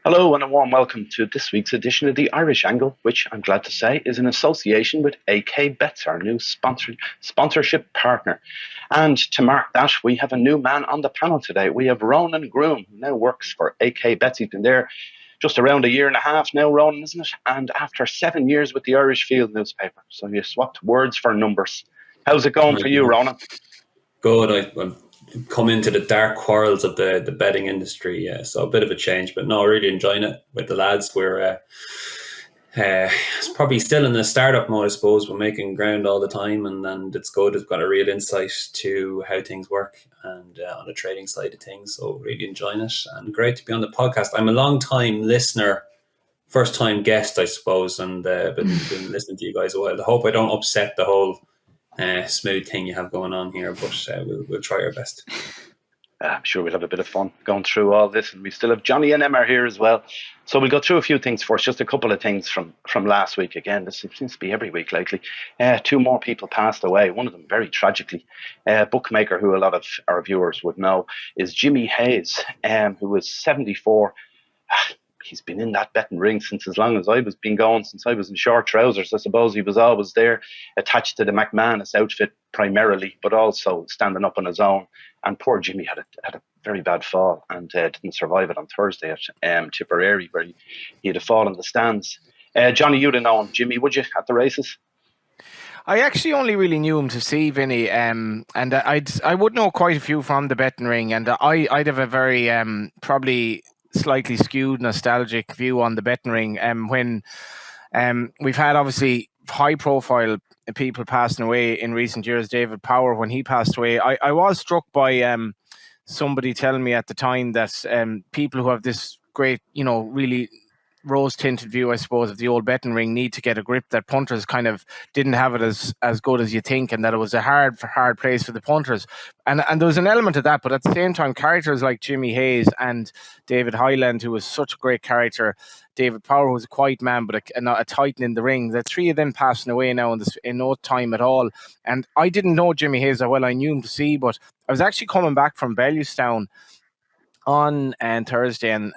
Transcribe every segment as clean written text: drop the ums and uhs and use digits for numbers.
Hello and a warm welcome to this week's edition of the Irish Angle, which I'm glad to say is in association with AK Bets, our new sponsorship partner. And to mark that, we have a new man on the panel today. We have Ronan Groom, who now works for AK Bets. He's been there just around a year and a half now, Ronan, isn't it? And after 7 years with the Irish Field newspaper. So you swapped words for numbers. How's it going for you, Ronan? Good. I've come into the dark quarrels of the betting industry, so a bit of a change, but no, really enjoying it with the lads. It's probably still in the startup mode, I suppose. We're making ground all the time, and it's good. It's got a real insight to how things work and on the trading side of things. So really enjoying it, and great to be on the podcast. I'm a long time listener, first time guest, I suppose, and been listening to you guys a while. I hope I don't upset the whole smooth thing you have going on here, but we'll try our best. I'm sure we'll have a bit of fun going through all this, and we still have Johnny and Emma here as well. So we'll go through a few things first, just a couple of things from last week. Again, this seems to be every week lately. Two more people passed away, one of them very tragically. Bookmaker, who a lot of our viewers would know, is Jimmy Hayes, who was 74. He's been in that betting ring since as long as I was been going, since I was in short trousers. I suppose he was always there, attached to the McManus outfit primarily, but also standing up on his own. And poor Jimmy had a very bad fall and didn't survive it on Thursday at Tipperary, where he had a fall in the stands. Johnny, you'd have known Jimmy, would you, at the races? I actually only really knew him to see Vinny, and I would know quite a few from the betting ring, and I'd have a very probably slightly skewed nostalgic view on the betting ring. When we've had obviously high profile people passing away in recent years. David Power, when he passed away, I was struck by somebody telling me at the time that people who have this great, really rose-tinted view, I suppose, of the old betting ring need to get a grip, that punters kind of didn't have it as good as you think, and that it was a hard place for the punters. And there was an element of that, but at the same time, characters like Jimmy Hayes and David Hyland, who was such a great character, David Power, who was a quiet man, but a titan in the ring, the three of them passing away now in no time at all. And I didn't know Jimmy Hayes that well. I knew him to see, but I was actually coming back from Bellewstown on Thursday, and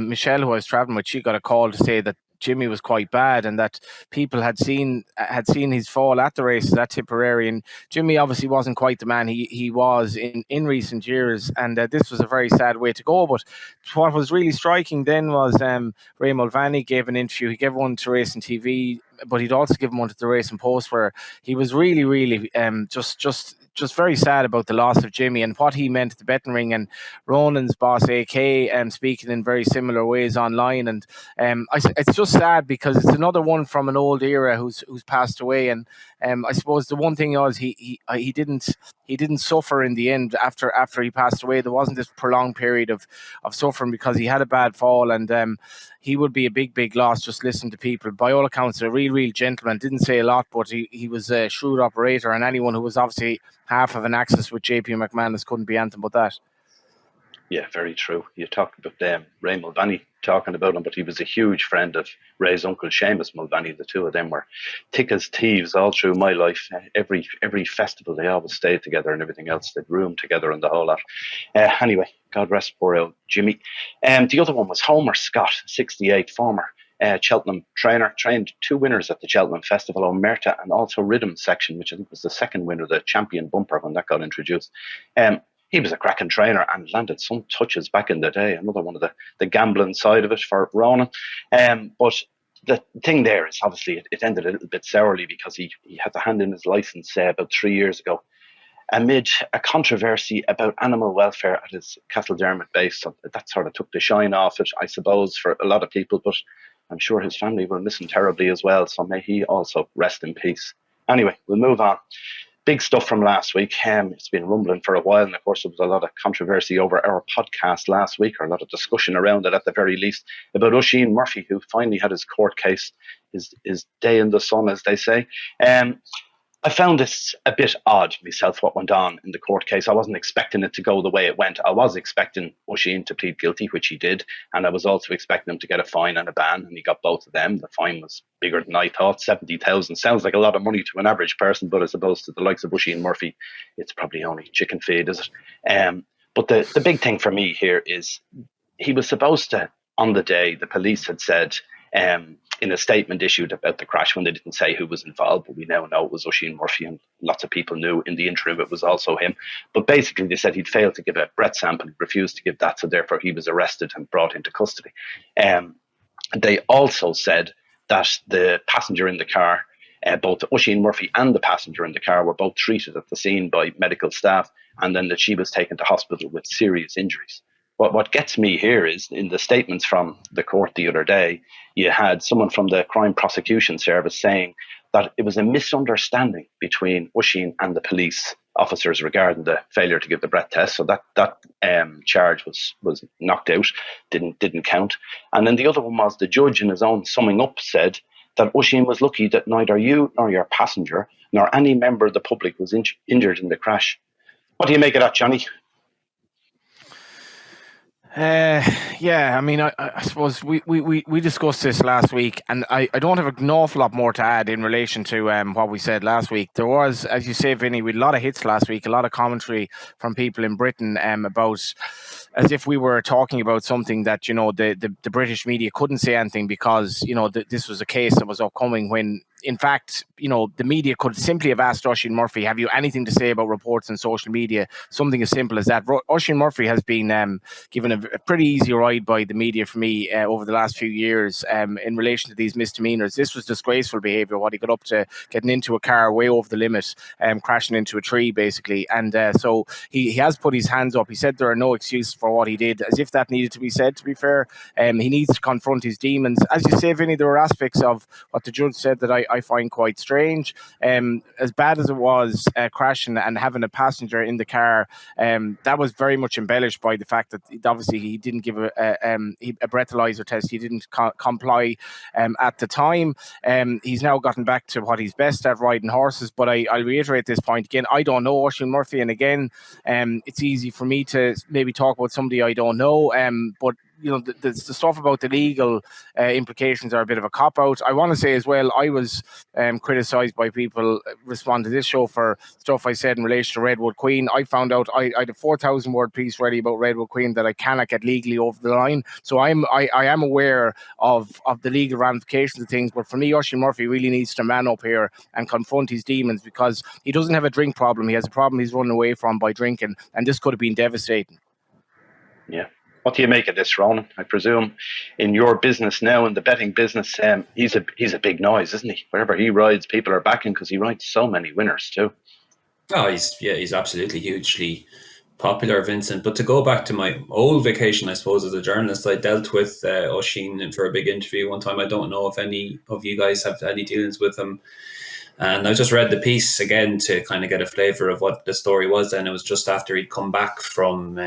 Michelle, who I was traveling with, she got a call to say that Jimmy was quite bad and that people had seen his fall at the races at Tipperary. And Jimmy obviously wasn't quite the man he was in recent years, and this was a very sad way to go. But what was really striking then was Ray Mulvaney gave an interview. He gave one to Racing TV, but he'd also given one to the Racing Post, where he was really just very sad about the loss of Jimmy and what he meant to the betting ring. And Ronan's boss AK speaking in very similar ways online, and it's just sad because it's another one from an old era who's passed away. And I suppose the one thing was he didn't suffer in the end after he passed away. There wasn't this prolonged period of suffering because he had a bad fall, and he would be a big loss. Just listen to people. By all accounts, a real gentleman. Didn't say a lot, but he was a shrewd operator, and anyone who was obviously half of an axis with JP McManus couldn't be anything but that. Yeah, very true. You talked about Ray Mulvaney talking about him, but he was a huge friend of Ray's uncle Seamus Mulvaney. The two of them were thick as thieves all through my life. Every festival they always stayed together and everything else. They'd room together and the whole lot. Anyway, God rest poor old Jimmy. The other one was Homer Scott, 68, former Cheltenham trainer, trained two winners at the Cheltenham Festival, Omerta and also Rhythm Section, which I think was the second winner, the champion bumper when that got introduced. He was a cracking trainer and landed some touches back in the day. Another one of the gambling side of it for Ronan. But the thing there is obviously it ended a little bit sourly because he had to hand in his license about 3 years ago amid a controversy about animal welfare at his Castledermot base. So that sort of took the shine off it, I suppose, for a lot of people. But I'm sure his family will miss him terribly as well. So may he also rest in peace. Anyway, we'll move on. Big stuff from last week. It's been rumbling for a while, and of course there was a lot of controversy over our podcast last week, or a lot of discussion around it at the very least, about Oisin Murphy, who finally had his court case, his day in the sun, as they say. I found this a bit odd myself, what went on in the court case. I wasn't expecting it to go the way it went. I was expecting Oisin to plead guilty, which he did, and I was also expecting him to get a fine and a ban, and he got both of them. The fine was bigger than I thought, 70,000. Sounds like a lot of money to an average person, but as opposed to the likes of Oisin Murphy, it's probably only chicken feed, is it? But the big thing for me here is he was supposed to on the day, the police had said, in a statement issued about the crash, when they didn't say who was involved, but we now know it was Oisin Murphy, and lots of people knew in the interim it was also him. But basically, they said he'd failed to give a breath sample, he refused to give that, so therefore he was arrested and brought into custody. They also said that the passenger in the car, both Oisin Murphy and the passenger in the car, were both treated at the scene by medical staff, and then that she was taken to hospital with serious injuries. What gets me here is, in the statements from the court the other day, you had someone from the Crime Prosecution Service saying that it was a misunderstanding between Oisin and the police officers regarding the failure to give the breath test. So that charge was knocked out, didn't count. And then the other one was, the judge, in his own summing up, said that Oisin was lucky that neither you nor your passenger nor any member of the public was injured in the crash. What do you make of that, Johnny? Yeah, I mean, I suppose we discussed this last week, and I don't have an awful lot more to add in relation to what we said last week. There was, as you say, Vinny, we had a lot of hits last week, a lot of commentary from people in Britain about, as if we were talking about something that, you know, the British media couldn't say anything because, you know, this was a case that was upcoming, when in fact, you know, the media could simply have asked Oisin Murphy, have you anything to say about reports on social media? Something as simple as that. Oisin Murphy has been given a pretty easy ride by the media for me over the last few years in relation to these misdemeanors. This was disgraceful behaviour, what he got up to, getting into a car way over the limit, crashing into a tree, basically. And so he has put his hands up. He said there are no excuses for what he did, as if that needed to be said, to be fair. He needs to confront his demons. As you say, Vinny, there were aspects of what the judge said that I find quite strange. As bad as it was, crashing and having a passenger in the car, that was very much embellished by the fact that obviously he didn't give a breathalyzer test. He didn't comply at the time. He's now gotten back to what he's best at, riding horses. But I'll reiterate this point again. I don't know Oisin Murphy, and again, it's easy for me to maybe talk about somebody I don't know. But you know, the stuff about the legal implications are a bit of a cop-out. I want to say as well, I was criticised by people responding to this show for stuff I said in relation to Redwood Queen. I found out I had a 4,000 word piece ready about Redwood Queen that I cannot get legally over the line. So I am aware of the legal ramifications of things. But for me, Oisin Murphy really needs to man up here and confront his demons, because he doesn't have a drink problem. He has a problem he's running away from by drinking, and this could have been devastating. Yeah. What do you make of this, Ronan? I presume in your business now, in the betting business, he's a big noise, isn't he? Wherever he rides, people are backing, because he rides so many winners too. Oh, he's absolutely hugely popular, Vincent. But to go back to my old vacation, I suppose, as a journalist, I dealt with Oisin for a big interview one time. I don't know if any of you guys have any dealings with him. And I just read the piece again to kind of get a flavour of what the story was. And it was just after he'd come back from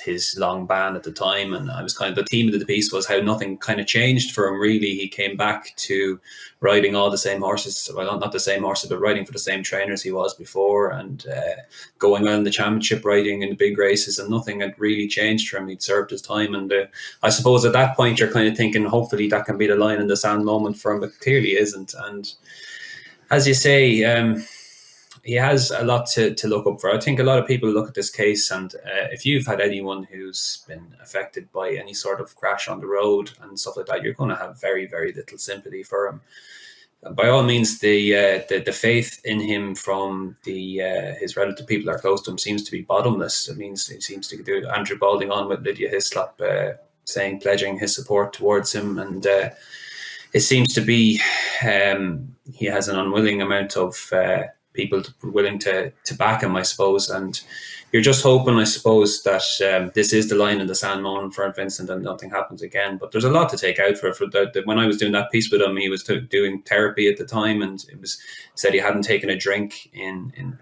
his long ban at the time, and I was kind of, the theme of the piece was how nothing kind of changed for him, really. He came back to riding all the same horses, well, not the same horses, but riding for the same trainers he was before, and going on in the championship, riding in the big races, and nothing had really changed for him. He'd served his time, and I suppose at that point you're kind of thinking, hopefully that can be the line in the sand moment for him, but clearly isn't. And as you say, he has a lot to look up for. I think a lot of people look at this case, and if you've had anyone who's been affected by any sort of crash on the road and stuff like that, you're going to have very, very little sympathy for him. By all means, the faith in him from his relative people that are close to him seems to be bottomless. It means he seems to do Andrew Balding on with Lydia Hislop, pledging his support towards him, and it seems to be he has an unwilling amount of people willing to back him, I suppose. And you're just hoping, I suppose, that this is the line in the sand moment for Vincent and nothing happens again. But there's a lot to take out for when I was doing that piece with him, he was doing therapy at the time, and it was said he hadn't taken a drink in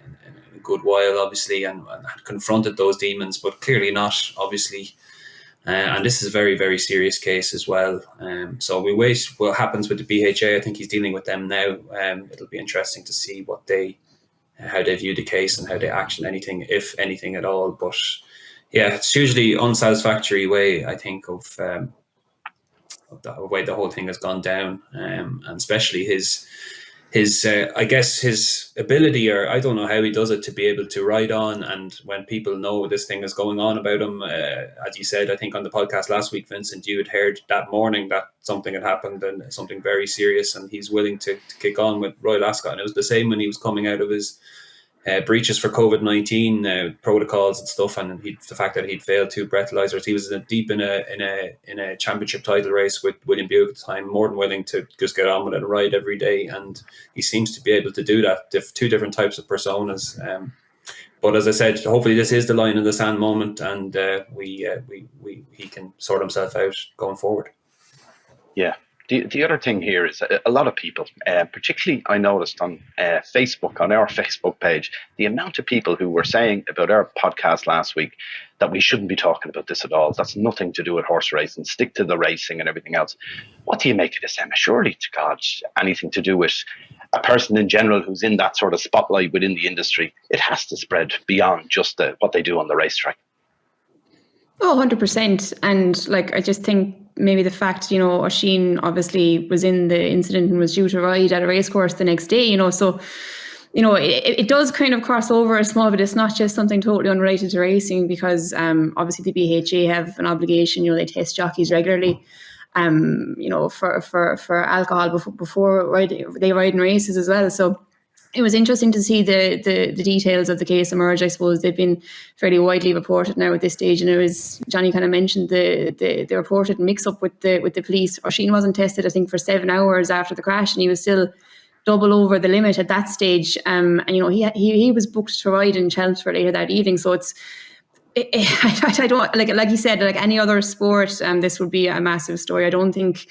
a good while, obviously, and had confronted those demons, but clearly not, obviously. And this is a very, very serious case as well. So we wait what happens with the BHA. I think he's dealing with them now. It'll be interesting to see how they view the case and how they action anything, if anything at all. But yeah, it's hugely unsatisfactory way, I think, of the way the whole thing has gone down, and especially his his I guess his ability, or I don't know how he does it, to be able to ride on, and when people know this thing is going on about him, as you said, I think on the podcast last week, Vincent, you had heard that morning that something had happened and something very serious, and he's willing to kick on with Royal Ascot. And it was the same when he was coming out of his breaches for COVID-19 protocols and stuff, and the fact that he'd failed 2 breathalyzers. He was deep in a championship title race with William Buick at the time, more than willing to just get on with it and ride every day, and he seems to be able to do that. 2 different types of personas. But as I said, hopefully this is the line in the sand moment, and he can sort himself out going forward. Yeah. The other thing here is a lot of people, particularly I noticed on Facebook, on our Facebook page, the amount of people who were saying about our podcast last week that we shouldn't be talking about this at all. That's nothing to do with horse racing. Stick to the racing and everything else. What do you make of this, Emma? Surely, to God, anything to do with a person in general who's in that sort of spotlight within the industry, it has to spread beyond just what they do on the racetrack. Oh, 100%. And I just think maybe the fact, Oisin obviously was in the incident and was due to ride at a racecourse the next day, so, it does kind of cross over a small bit. It's not just something totally unrelated to racing, because obviously the BHA have an obligation, they test jockeys regularly, for alcohol before they ride in races as well. So it was interesting to see the details of the case emerge. I suppose they've been fairly widely reported now at this stage, and it was, Johnny kind of mentioned the reported mix-up with the police. Oisin wasn't tested, I think, for 7 hours after the crash, and he was still double over the limit at that stage. And he was booked to ride in Chelmsford later that evening. So I don't, like you said, like any other sport, this would be a massive story. I don't think.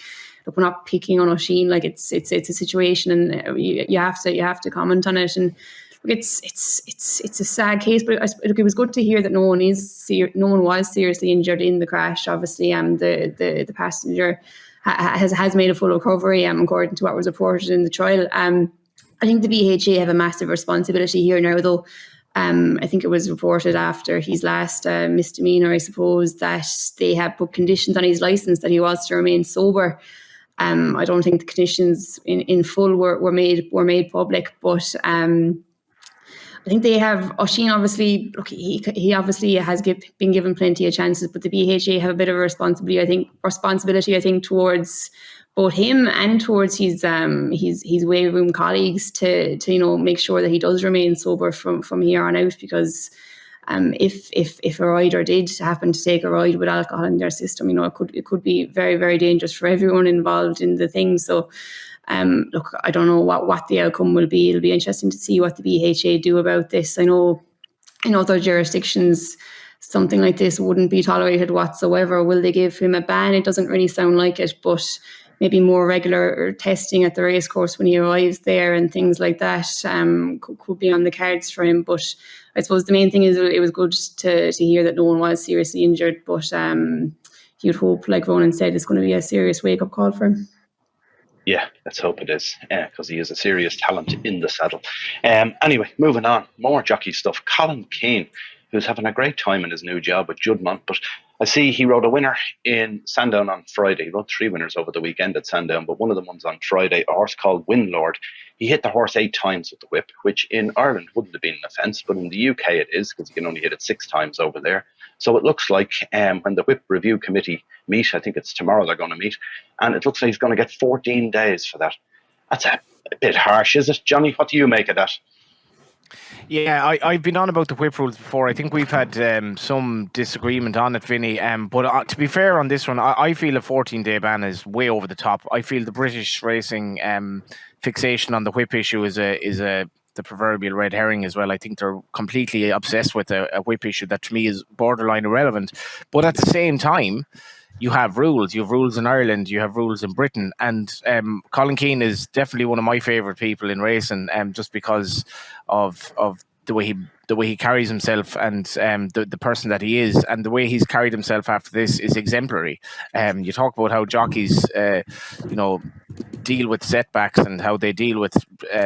Look, we're not picking on Oisin. It's a situation, and you have to comment on it. And look, it's a sad case, but it was good to hear that no one was seriously injured in the crash. Obviously, the passenger has made a full recovery, according to what was reported in the trial. I think the BHA have a massive responsibility here now, though. I think it was reported after his last misdemeanor, I suppose, that they had put conditions on his license that he was to remain sober. I don't think the conditions in full were made public, but I think they have. Oisin obviously, look, he obviously has been given plenty of chances, but the BHA have a bit of a responsibility, I think, towards both him and towards his weight room colleagues to make sure that he does remain sober from here on out, because if a rider did happen to take a ride with alcohol in their system, it could be very, very dangerous for everyone involved in the thing. So, look, I don't know what the outcome will be. It'll be interesting to see what the BHA do about this. I know in other jurisdictions, something like this wouldn't be tolerated whatsoever. Will they give him a ban? It doesn't really sound like it, but maybe more regular testing at the racecourse when he arrives there and things like that could be on the cards for him. But I suppose the main thing is it was good to hear that no one was seriously injured, but you'd hope, like Ronan said, it's going to be a serious wake-up call for him. Yeah, let's hope it is, because he is a serious talent in the saddle. Anyway, moving on, more jockey stuff. Colin Keane, who's having a great time in his new job with Juddmonte, but I see he rode a winner in Sandown on Friday. He rode 3 winners over the weekend at Sandown, but one of them was on Friday, a horse called Winlord. He hit the horse 8 times with the whip, which in Ireland wouldn't have been an offence, but in the UK it is, because you can only hit it 6 times over there. So it looks like when the whip review committee meet, I think it's tomorrow they're going to meet, and it looks like he's going to get 14 days for that. That's a bit harsh, is it, Johnny? What do you make of that? Yeah, I've been on about the whip rules before. I think we've had some disagreement on it, Vinny. But to be fair on this one, I feel a 14-day ban is way over the top. I feel the British racing fixation on the whip issue is the proverbial red herring as well. I think they're completely obsessed with a whip issue that to me is borderline irrelevant. But at the same time, you have rules. You have rules in Ireland. You have rules in Britain. And Colin Keane is definitely one of my favourite people in racing, just because of the way he carries himself and the person that he is, and the way he's carried himself after this is exemplary. You talk about how jockeys, deal with setbacks and how they deal with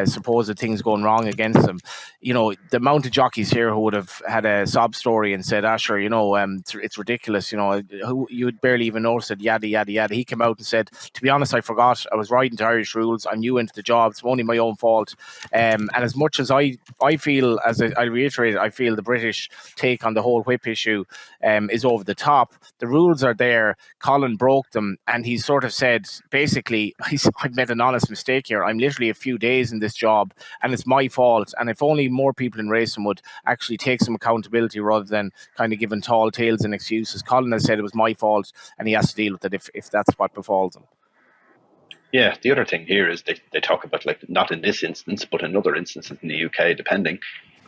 supposed things going wrong against them. You know, the amount of jockeys here who would have had a sob story and said, sure, you know, it's ridiculous, you know, you'd barely even notice it, yada, yada, yada. He came out and said, to be honest, I forgot. I was riding to Irish rules. I'm new into the job. It's only my own fault. And as much as I feel, as I reiterate, I feel the British take on the whole whip issue is over the top. The rules are there. Colin broke them, and he sort of said, basically, I've made an honest mistake here. I'm literally a few days in this job, and it's my fault. And if only more people in racing would actually take some accountability rather than kind of giving tall tales and excuses. Colin has said it was my fault, and he has to deal with it if that's what befalls him. Yeah, the other thing here is they talk about, like, not in this instance, but in other instances in the UK, depending.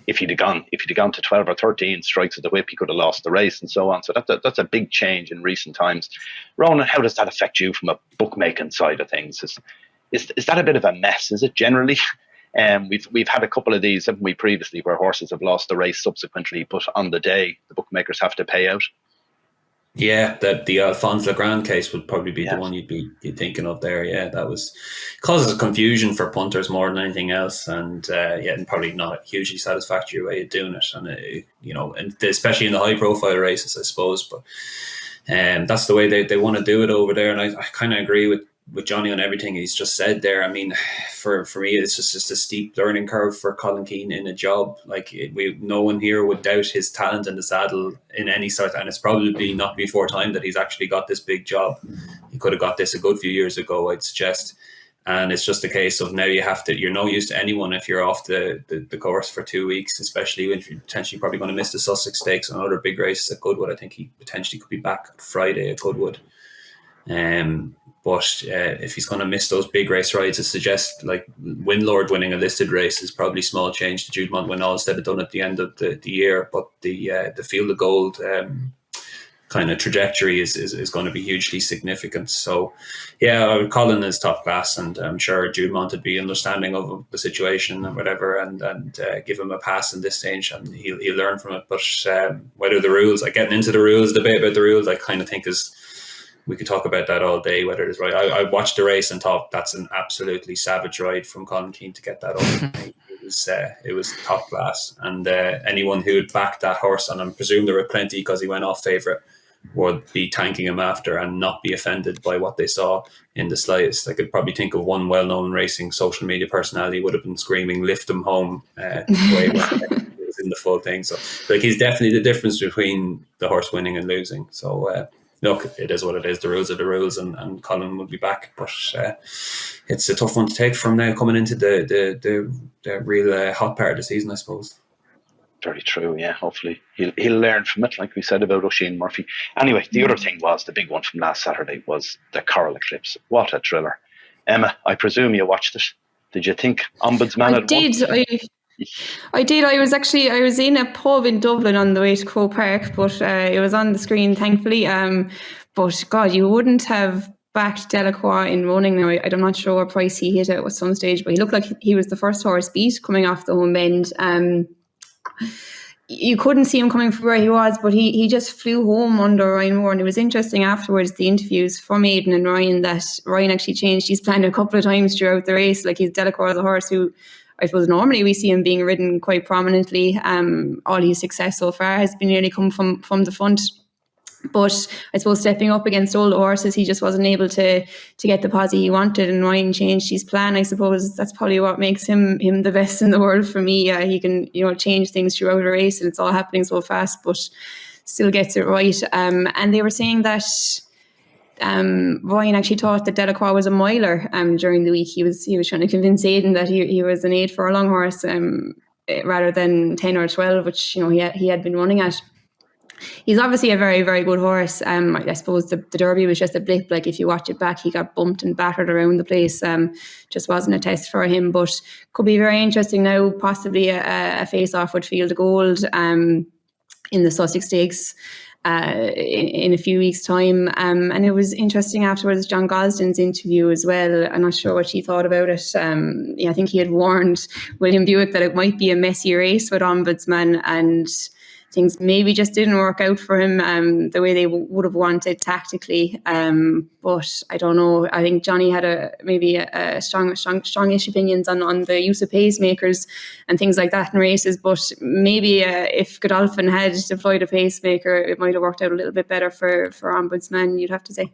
If he'd have gone to 12 or 13 strikes of the whip, he could have lost the race and so on. So that's a big change in recent times. Ronan, how does that affect you from a bookmaking side of things? Is that a bit of a mess? Is it generally? We've had a couple of these, haven't we, previously, where horses have lost the race subsequently, but on the day the bookmakers have to pay out. Yeah, the Alphonse Legrand case would probably be the one you'd be thinking of there. Yeah, that causes confusion for punters more than anything else, and and probably not a hugely satisfactory way of doing it. And and especially in the high profile races, I suppose. But that's the way they want to do it over there. And I kind of agree with Johnny on everything he's just said there. I mean, for me, it's just a steep learning curve for Colin Keane in a job. Like, no one here would doubt his talent in the saddle in any sort, and it's probably not before time that he's actually got this big job. He could have got this a good few years ago, I'd suggest. And it's just a case of now you're no use to anyone if you're off the course for 2 weeks, especially when you're potentially probably going to miss the Sussex Stakes and other big races at Goodwood. I think he potentially could be back Friday at Goodwood. But if he's going to miss those big race rides, it suggests, like, Winlord winning a listed race is probably small change to Jude Montwinall instead of done at the end of the year. But the Field of Gold kind of trajectory is going to be hugely significant. So, yeah, Colin is top class, and I'm sure Jude Mont would be understanding of the situation and whatever, and give him a pass in this stage, and he'll learn from it. But whether the rules, like, getting into the rules, debate about the rules, I kind of think we could talk about that all day, whether it is right. I watched the race and thought that's an absolutely savage ride from Colin Keane to get that up. It was top class, and anyone who would back that horse, and I presume there were plenty because he went off favourite, would be thanking him after and not be offended by what they saw in the slightest. I could probably think of one well-known racing social media personality would have been screaming, "Lift him home," way when it was in the full thing. So, like, he's definitely the difference between the horse winning and losing. So, look, it is what it is. The rules are the rules, and Colin will be back. But it's a tough one to take from now coming into the real hot part of the season, I suppose. Very true, yeah. Hopefully he'll learn from it, like we said about Oisin Murphy. Anyway, the other thing was, the big one from last Saturday was the Coral Eclipse. What a thriller. Emma, I presume you watched it. Did you think Ombudsman had won? I did. I was in a pub in Dublin on the way to Croke Park, but it was on the screen, thankfully. But God, you wouldn't have backed Delacroix in running now. I'm not sure what price he hit at some stage, but he looked like he was the first horse beat coming off the home bend. You couldn't see him coming from where he was, but he just flew home under Ryan Moore. And it was interesting afterwards, the interviews from Aidan and Ryan, that Ryan actually changed his plan a couple of times throughout the race. Like, he's Delacroix is a horse who, I suppose, normally we see him being ridden quite prominently. All his success so far has been nearly come from the front. But I suppose stepping up against older horses, he just wasn't able to get the posse he wanted, and Ryan changed his plan. I suppose that's probably what makes him the best in the world for me. He can change things throughout a race, and it's all happening so fast, but still gets it right. And they were saying that Ryan actually thought that Delacroix was a miler during the week. He was trying to convince Aidan that he was an 8 furlong horse rather than 10 or 12, which he had been running at. He's obviously a very, very good horse. I suppose the Derby was just a blip. Like, if you watch it back, he got bumped and battered around the place. Just wasn't a test for him, but could be very interesting now. Possibly a face-off with Field of Gold in the Sussex Stakes in a few weeks' time. And it was interesting afterwards, John Gosden's interview as well. I'm not sure what she thought about it. I think he had warned William Buick that it might be a messy race with Ombudsman, and things maybe just didn't work out for him the way they would have wanted tactically. But I don't know. I think Johnny had maybe a strongish opinions on the use of pacemakers and things like that in races. But maybe if Godolphin had deployed a pacemaker, it might have worked out a little bit better for Ombudsman, you'd have to say.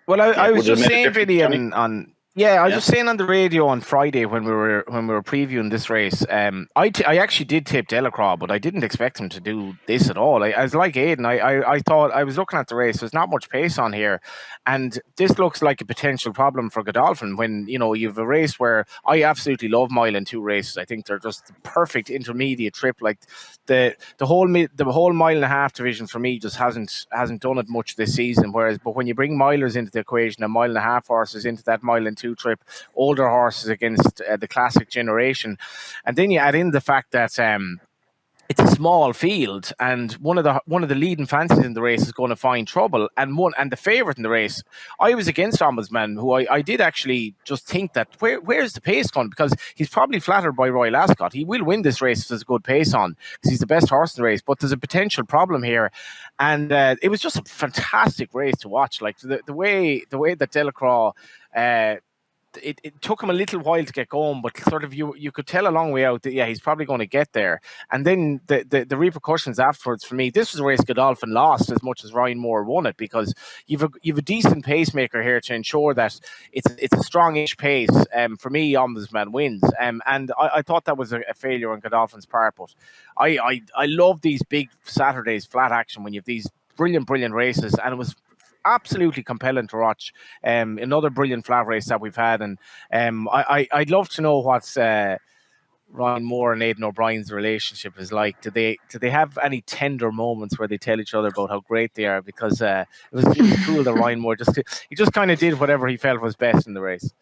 Well, I was would it have just made a saying, difference, Vinny, Johnny? I was just saying on the radio on Friday when we were previewing this race. I actually did tip Delacroix, but I didn't expect him to do this at all. I was like Aidan. I thought, I was looking at the race. There's not much pace on here, and this looks like a potential problem for Godolphin. When you've a race where I absolutely love mile and 2 races. I think they're just the perfect intermediate trip. Like the whole mile and a half division for me just hasn't done it much this season. But when you bring milers into the equation, a mile and a half horses into that mile and 2 trip, older horses against the classic generation, and then you add in the fact that it's a small field, and one of the leading fancies in the race is going to find trouble. And the favourite in the race, I was against Ombudsman, who I did actually just think that where's the pace going, because he's probably flattered by Royal Ascot. He will win this race if there's a good pace on, because he's the best horse in the race. But there's a potential problem here, and it was just a fantastic race to watch. Like the way that Delacroix. It took him a little while to get going, but sort of you could tell a long way out that he's probably going to get there. And then the repercussions afterwards, for me, this was a race Godolphin lost as much as Ryan Moore won it, because you've a decent pacemaker here to ensure that it's a strong-ish pace. For me, Ombudsman wins. And I thought that was a failure on Godolphin's part, but I love these big Saturdays flat action when you have these brilliant races, and it was absolutely compelling to watch. Another brilliant flat race that we've had, and I'd love to know what's Ryan Moore and Aidan O'Brien's relationship is like. Do they have any tender moments where they tell each other about how great they are? Because it was cool that Ryan Moore just kind of did whatever he felt was best in the race.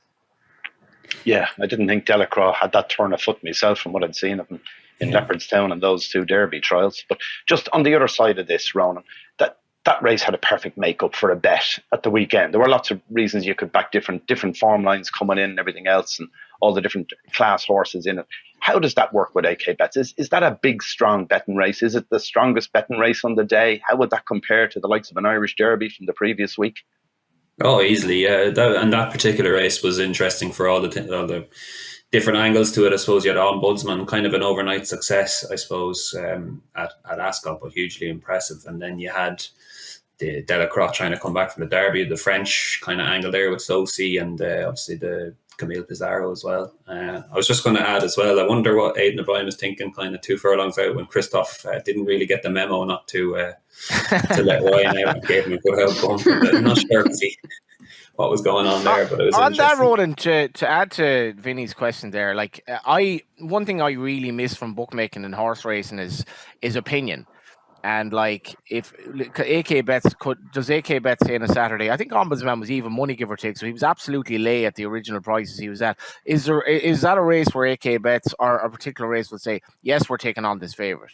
Yeah, I didn't think Delacroix had that turn of foot myself from what I'd seen of him in Leopardstown and those 2 Derby trials. But just on the other side of this, Ronan, that race had a perfect makeup for a bet at the weekend. There were lots of reasons you could back different form lines coming in and everything else, and all the different class horses in it. How does that work with AK bets? Is that a big, strong betting race? Is it the strongest betting race on the day? How would that compare to the likes of an Irish Derby from the previous week? Oh, easily, yeah. That particular race was interesting for all the different angles to it. I suppose you had Ombudsman, kind of an overnight success, I suppose, at Ascot, but hugely impressive. And then you had the Delacroix trying to come back from the Derby, the French kind of angle there with Sosi, and obviously the Camille Pizarro as well. I was just going to add as well, I wonder what Aidan O'Brien was thinking kind of 2 furlongs out when Christoph didn't really get the memo not to let Ryan out and gave him a good outcome. I'm not sure what was going on there, but it was on interesting. that, Ronan, to add to Vinny's question there, like one thing I really miss from bookmaking and horse racing is opinion. And like, if AK Bets does AK Bets say on a Saturday, I think Ombudsman was even money, give or take, so he was absolutely lay at the original prices he was at. Is that a race where AK Bets or a particular race would say, yes, we're taking on this favourite?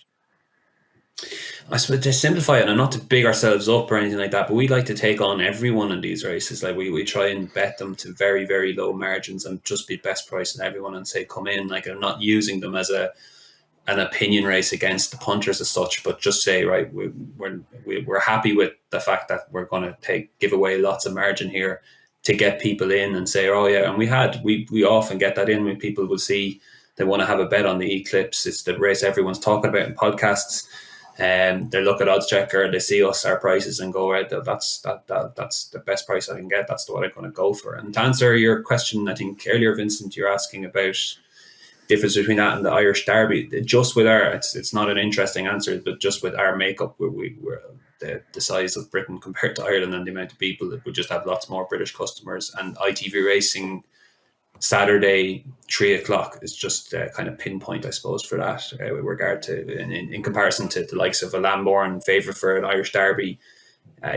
I suppose to simplify it, and not to big ourselves up or anything like that, but we like to take on everyone in these races. Like we try and bet them to very, very low margins and just be best price in everyone and say, come in. Like, I'm not using them as an opinion race against the punters as such, but just say, right, we're happy with the fact that we're going to give away lots of margin here to get people in and say, oh yeah. And we often get that in when people will see they want to have a bet on the Eclipse. It's the race everyone's talking about in podcasts. They look at Odds Checker, they see our prices and go, right, that's the best price I can get. That's what I'm going to go for. And to answer your question, I think earlier, Vincent, you're asking about difference between that and the Irish Derby. Just with it's not an interesting answer, but just with our makeup, we're the size of Britain compared to Ireland and the amount of people that would just have lots more British customers. And ITV Racing Saturday 3:00 is just kind of pinpoint, I suppose, for that with regard to in comparison to the likes of a Lambourne favourite for an Irish Derby,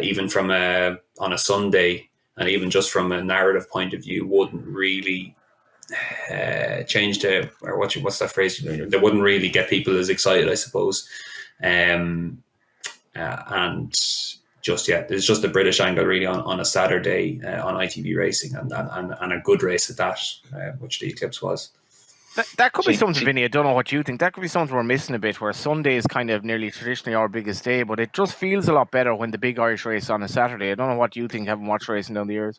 even from on a Sunday, and even just from a narrative point of view, wouldn't really change or what's that phrase? They wouldn't really get people as excited, I suppose. And just there's just a British angle really on a Saturday on ITV Racing and a good race at that, which the Eclipse was. That could be See, something, see, Vinny. I don't know what you think. That could be something we're missing a bit, where Sunday is kind of nearly traditionally our biggest day, but it just feels a lot better when the big Irish race on a Saturday. I don't know what you think, having watched racing down the years.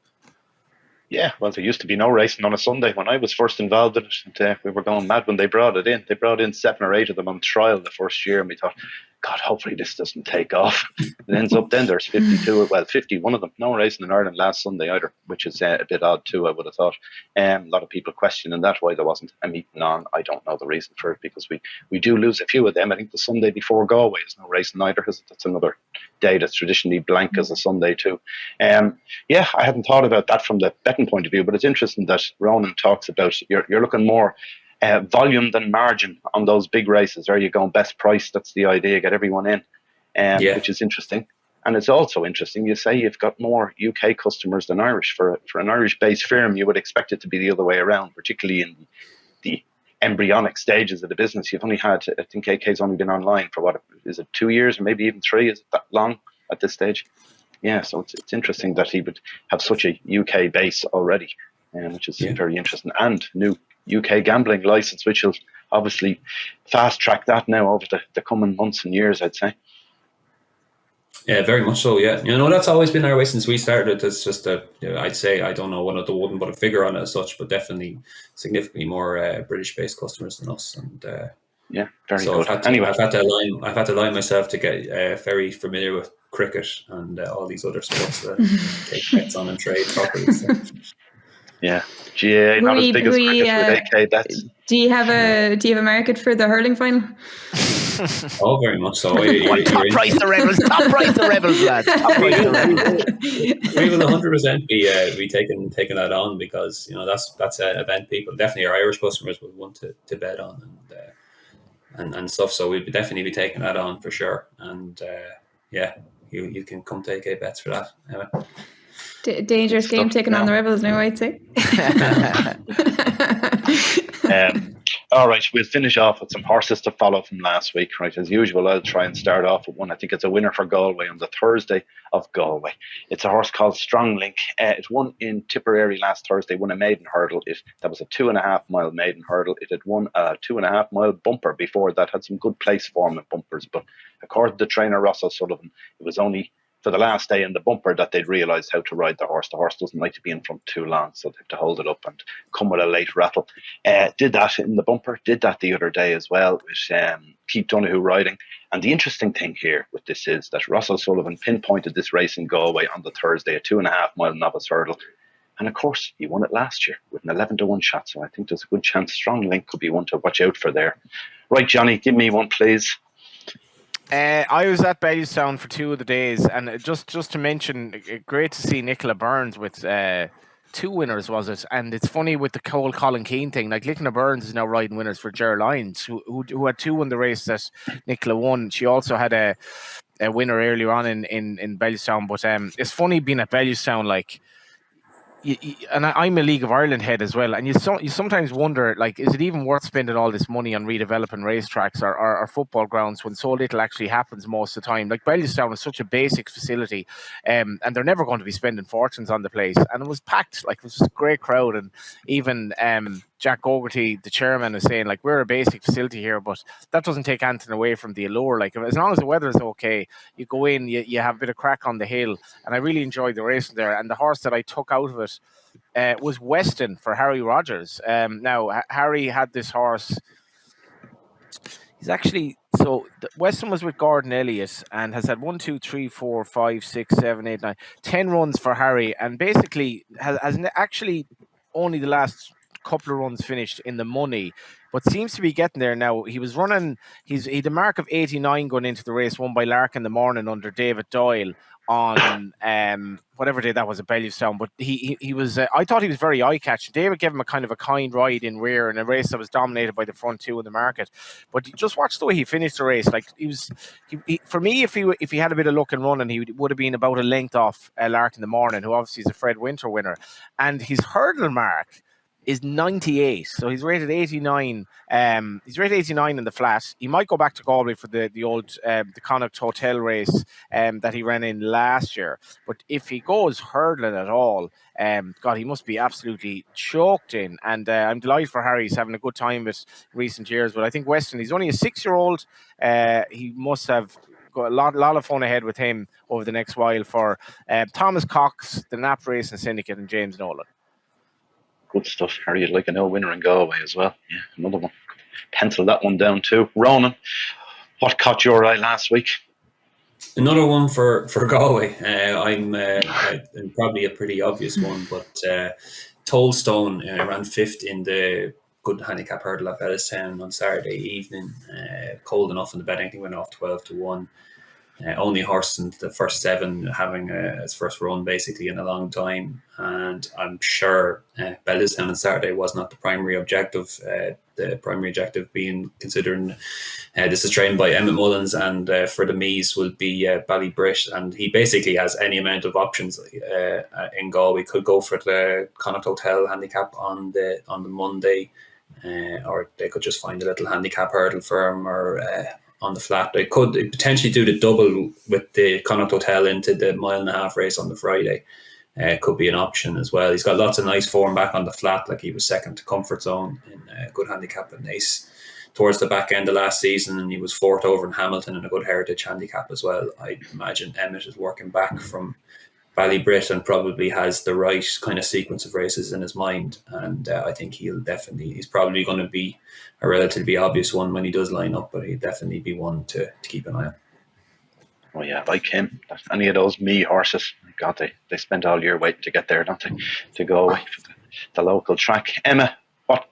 yeah, well, there used to be no racing on a Sunday when I was first involved in it. And, we were going mad when they brought it in. They brought in 7 or 8 of them on trial the first year, and we thought, God, hopefully this doesn't take off. It ends up then there's 51 of them. No racing in Ireland last Sunday either, which is a bit odd too, I would have thought. A lot of people questioning that, why there wasn't a meeting on. I don't know the reason for it, because we do lose a few of them. I think the Sunday before Galway is no racing either, because that's another day that's traditionally blank as a Sunday too. Yeah, I hadn't thought about that from the betting point of view, but it's interesting that Ronan talks about you're looking more volume than margin on those big races. Are you going best price? That's the idea, get everyone in, which is interesting. And it's also interesting, you say you've got more UK customers than Irish. For an Irish-based firm, you would expect it to be the other way around, particularly in the embryonic stages of the business. You've only had, I think AK's only been online for what, is it 2 years or maybe even 3? Is it that long at this stage? Yeah, so it's interesting that he would have such a UK base already, which is very interesting. And new UK gambling license, which will obviously fast track that now over the coming months and years, I'd say. Yeah, very much so. Yeah, that's always been our way since we started. It's just I'd say, I don't know what I wouldn't put a figure on it as such, but definitely significantly more British-based customers than us. And yeah, very so good. I've had to align myself to get very familiar with cricket and all these other sports that take bets on and trade properly. So. Yeah, GAA not as big as cricket with AK bets. Do you have a market for the hurling final? Oh, very much so. Top price the Rebels, lads. Top price the Rebels. We will 100% be taking that on, because that's an event people, definitely our Irish customers, would want to bet on and stuff. So we'll definitely be taking that on for sure. And you can come take a bets for that. Anyway. Dangerous game taking on the Rebels now, I'd say. All right, we'll finish off with some horses to follow from last week. Right, as usual, I'll try and start off with one. I think it's a winner for Galway on the Thursday of Galway. It's a horse called Strong Link. It won in Tipperary last Thursday, won a maiden hurdle. That was a 2.5 mile maiden hurdle. It had won a 2.5 mile bumper before that, had some good place form at bumpers. But according to trainer Ross O'Sullivan, it was only for the last day in the bumper that they'd realised how to ride the horse. The horse doesn't like to be in front too long, so they have to hold it up and come with a late rattle. Did that in the bumper, did that the other day as well with Keith Donoghue riding. And the interesting thing here with this is that Ross O'Sullivan pinpointed this race in Galway on the Thursday, a 2.5 mile novice hurdle. And of course, he won it last year with an 11-1 shot. So I think there's a good chance Strong Link could be one to watch out for there. Right, Johnny, give me one, please. I was at Bellewstown for 2 of the days, and just to mention, great to see Nicola Burns with 2 winners, was it? And it's funny with the whole Colin Keane thing. Like, Nicola Burns is now riding winners for Ger Lyons, who had 2 in the race that Nicola won. She also had a winner earlier on in Bellewstown. But it's funny being at Bellewstown, like. And I'm a League of Ireland head as well, and you sometimes wonder, like, is it even worth spending all this money on redeveloping racetracks or football grounds when so little actually happens most of the time? Like, Bellewstown is such a basic facility, and they're never going to be spending fortunes on the place. And it was packed, like, it was just a great crowd, and even Jack Gogarty, the chairman, is saying, like, we're a basic facility here, but that doesn't take anything away from the allure. Like, as long as the weather is okay, you go in, you have a bit of crack on the hill, and I really enjoyed the racing there. And the horse that I took out of it was Weston for Harry Rogers. Now, Harry had this horse. He's actually, so Weston was with Gordon Elliott and has had 1, 2, 3, 4, 5, 6, 7, 8, 9, 10 runs for Harry, and basically has actually only the last couple of runs finished in the money, but seems to be getting there now. He was running, he had a mark of 89 going into the race, won by Lark in the morning under David Doyle on whatever day that was at Bellewstown. But he was I thought he was very eye-catching. David gave him a kind of a kind ride in rear in a race that was dominated by the front 2 in the market. But just watch the way he finished the race. Like, he for me, if he had a bit of luck in running, he would have been about a length off Lark in the morning, who obviously is a Fred Winter winner. And his hurdle mark, is 98. So he's rated 89. He's rated 89 in the flat. He might go back to Galway for the old the Connacht Hotel race that he ran in last year. But if he goes hurdling at all, God, he must be absolutely choked in. And I'm delighted for Harry. He's having a good time with recent years. But I think Weston, he's only a 6-year-old. He must have got a lot of fun ahead with him over the next while for Thomas Cox, the Nap Racing Syndicate, and James Nolan. Good stuff, Harry. You'd like a no-winner in Galway as well. Yeah, another one. Pencil that one down too. Ronan, what caught your eye last week? Another one for Galway. I'm probably a pretty obvious one, but Tollstone ran 5th in the good handicap hurdle at Bellistown on Saturday evening. Cold enough in the betting. I think went off 12-1. Only horse in the first 7 having its first run basically in a long time, and I'm sure Bellistown on Saturday was not the primary objective. The primary objective being considering this is trained by Emmett Mullins, and for the Mees will be Ballybrit, and he basically has any amount of options in Galway. Could go for the Connacht Hotel handicap on the Monday, or they could just find a little handicap hurdle for him, or on the flat. They could potentially do the double with the Connacht Hotel into the 1.5 mile race on the Friday. Could be an option as well. He's got lots of nice form back on the flat, like he was second to Comfort Zone in good handicap and Nace towards the back end of last season, and he was 4th over in Hamilton in a good heritage handicap as well. I imagine Emmett is working back from Ballybrit and probably has the right kind of sequence of races in his mind, and I think he's probably going to be a relatively obvious one when he does line up, but he'd definitely be one to keep an eye on. Oh yeah, like him. Any of those me horses, God, they spend all year waiting to get there, don't they? To go away for the local track. Emma, what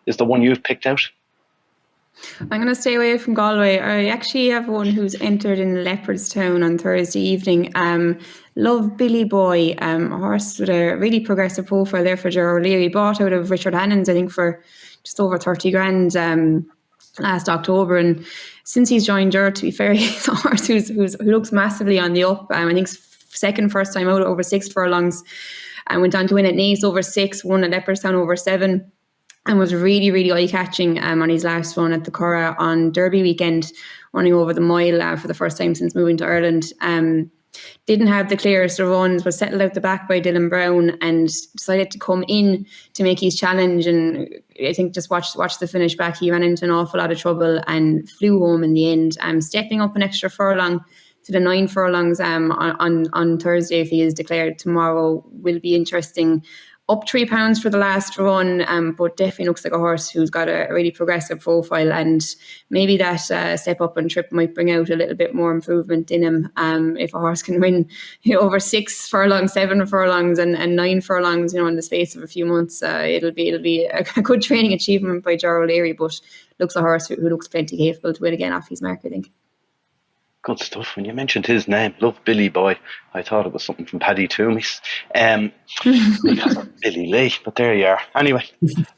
is the one you've picked out? I'm going to stay away from Galway. I actually have one who's entered in Leopardstown on Thursday evening. Love Billy Boy, a horse with a really progressive profile there for Gerard O'Leary. Bought out of Richard Hannon's, I think, for just over 30 grand last October. And since he's joined Gerard, to be fair, he's a horse who looks massively on the up. I think second first time out over 6 furlongs, and went on to win at Nace over 6, won at Leopardstown over 7. And was really, really eye-catching on his last run at the Curragh on Derby weekend, running over the mile for the first time since moving to Ireland. Didn't have the clearest of runs, was settled out the back by Dylan Brown, and decided to come in to make his challenge. And I think just watch the finish back. He ran into an awful lot of trouble and flew home in the end. Stepping up an extra furlong to the 9 furlongs on Thursday, if he is declared tomorrow, will be interesting. Up £3 for the last run, but definitely looks like a horse who's got a really progressive profile, and maybe that step up and trip might bring out a little bit more improvement in him. If a horse can win over 6 furlongs, 7 furlongs, and 9 furlongs, in the space of a few months, it'll be a good training achievement by Gerard O'Leary. But looks a horse who looks plenty capable to win again off his mark, I think. Good stuff. When you mentioned his name, Love Billy Boy, I thought it was something from Paddy Toomey's. Because of Billy Lee, but there you are. Anyway,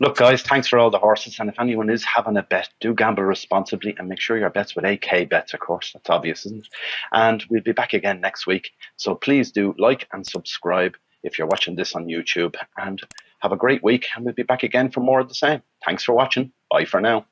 look guys, thanks for all the horses, and if anyone is having a bet, do gamble responsibly and make sure your bet's with AK Bets, of course. That's obvious, isn't it? And we'll be back again next week, so please do like and subscribe if you're watching this on YouTube, and have a great week, and we'll be back again for more of the same. Thanks for watching. Bye for now.